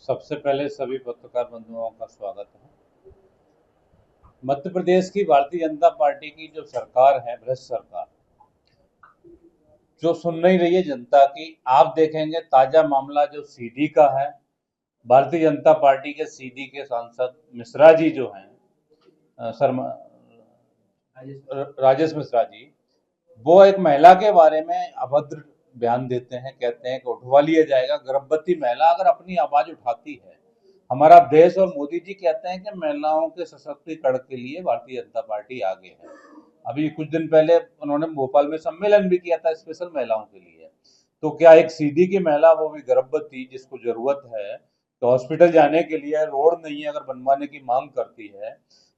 सबसे पहले सभी पत्रकार बंधुओं का स्वागत है। मध्य प्रदेश की भारतीय जनता पार्टी की जो सरकार है, भ्रष्ट सरकार, जो सुन नहीं रही है जनता की। आप देखेंगे ताजा मामला जो सीधी का है, भारतीय जनता पार्टी के सीधी के सांसद मिश्रा जी जो हैं, शर्मा राजेश मिश्रा जी, वो एक महिला के बारे में अभद्र बयान देते हैं। कहते हैं कि उठवा लिया जाएगा। गर्भवती महिला अगर अपनी आवाज उठाती है, हमारा देश और मोदी जी कहते हैं कि महिलाओं के सशक्तिकरण के लिए भारतीय जनता पार्टी आगे है। अभी कुछ दिन पहले उन्होंने भोपाल में सम्मेलन भी किया था स्पेशल महिलाओं के लिए। तो क्या एक सीधी की महिला, वो भी गर्भवती, जिसको जरूरत है तो हॉस्पिटल जाने के लिए, रोड नहीं है, अगर बनवाने की मांग करती है,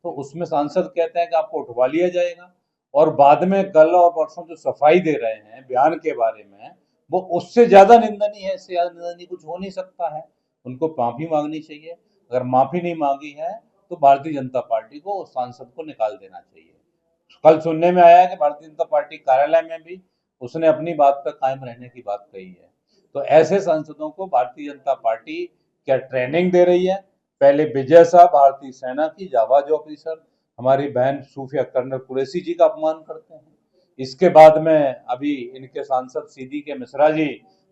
तो उसमें सांसद कहते हैं कि आपको उठवा लिया जाएगा। और बाद में कल और परसों जो सफाई दे रहे हैं बयान के बारे में, वो उससे ज्यादा निंदनीय है। इससे ज्यादा निंदनीय कुछ हो नहीं सकता है। उनको माफी मांगनी चाहिए। अगर माफी नहीं मांगी है तो भारतीय जनता पार्टी को उस सांसद को निकाल देना चाहिए। कल सुनने में आया है कि भारतीय जनता पार्टी कार्यालय में भी उसने अपनी बात पर कायम रहने की बात कही है। तो ऐसे सांसदों को भारतीय जनता पार्टी क्या ट्रेनिंग दे रही है? पहले विजय साहब, भारतीय सेना की जाबाज ऑफिसर, हमारी बहन सूफिया कर्नल कुरैशी जी का अपमान करते हैं। इसके बाद में अभी इनके सांसद सीधी के मिश्रा जी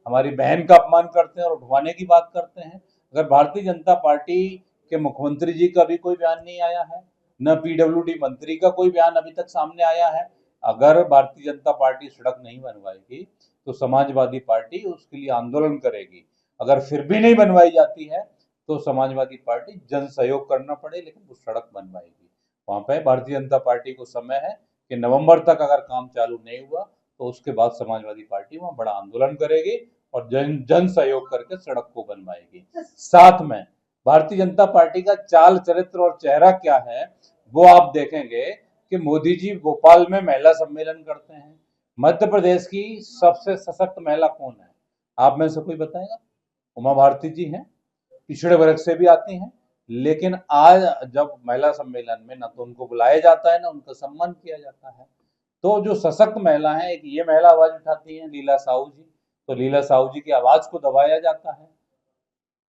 हमारी बहन का अपमान करते हैं और उठवाने की बात करते हैं। अगर भारतीय जनता पार्टी के मुख्यमंत्री जी का भी कोई बयान नहीं आया है, न पीडब्ल्यूडी मंत्री का कोई बयान अभी तक सामने आया है। अगर भारतीय जनता पार्टी सड़क नहीं बनवाएगी तो समाजवादी पार्टी उसके लिए आंदोलन करेगी। अगर फिर भी नहीं बनवाई जाती है तो समाजवादी पार्टी जन सहयोग करना पड़े, लेकिन वो सड़क बनवाएगी। वहां पे भारतीय जनता पार्टी को समय है कि नवंबर तक अगर काम चालू नहीं हुआ तो उसके बाद समाजवादी पार्टी वहां बड़ा आंदोलन करेगी और जन सहयोग करके सड़क को बनवाएगी। साथ में भारतीय जनता पार्टी का चाल चरित्र और चेहरा क्या है वो आप देखेंगे कि मोदी जी भोपाल में महिला सम्मेलन करते हैं। मध्य प्रदेश की सबसे सशक्त महिला कौन है? आप में से कोई बताएगा? उमा भारती जी हैं। पिछड़े वर्ग से भी आती हैं, लेकिन आज जब महिला सम्मेलन में न तो उनको बुलाया जाता है, न उनका सम्मान किया जाता है। तो जो सशक्त महिला है, एक ये महिला आवाज उठाती है, लीला साहू जी, तो लीला साहू जी की आवाज को दबाया जाता है।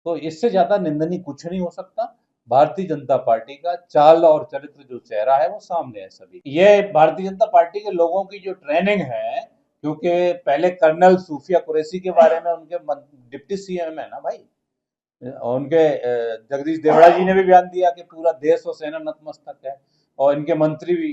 तो इससे ज्यादा निंदनीय कुछ नहीं हो सकता। भारतीय जनता पार्टी का चाल और चरित्र, जो चेहरा है, वो सामने है सभी। ये भारतीय जनता पार्टी के लोगों की जो ट्रेनिंग है, क्योंकि पहले कर्नल सूफिया कुरैशी के बारे में उनके डिप्टी सीएम है ना भाई, उनके जगदीश देवड़ा जी ने भी बयान दिया कि पूरा देश और सेना नतमस्तक है। और इनके मंत्री भी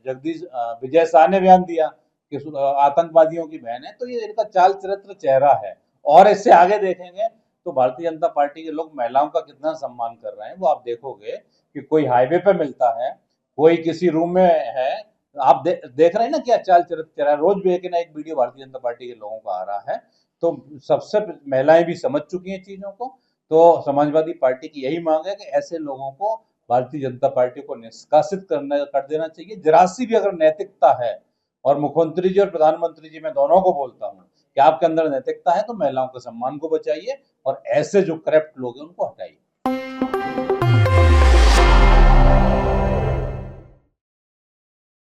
जगदीश विजय शाह ने बयान दिया कि आतंकवादियों की बहन है। तो ये इनका चाल चरित्र चेहरा है। और इससे आगे देखेंगे तो भारतीय जनता पार्टी के लोग महिलाओं का कितना सम्मान कर रहे हैं, वो आप देखोगे कि कोई हाईवे पे मिलता है, कोई किसी रूम में है, आप देख रहे हैं ना क्या चाल चरित्र चेहरा। रोज भी एक ना एक वीडियो भारतीय जनता पार्टी के लोगों का आ रहा है। तो सबसे महिलाएं भी समझ चुकी हैं चीजों को। तो समाजवादी पार्टी की यही मांग है कि ऐसे लोगों को भारतीय जनता पार्टी को निष्कासित कर देना चाहिए। जरा सी भी अगर नैतिकता है, और मुख्यमंत्री जी और प्रधानमंत्री जी, मैं दोनों को बोलता हूं कि आपके अंदर नैतिकता है तो महिलाओं के सम्मान को बचाइए और ऐसे जो करप्ट लोग हैं उनको हटाइए।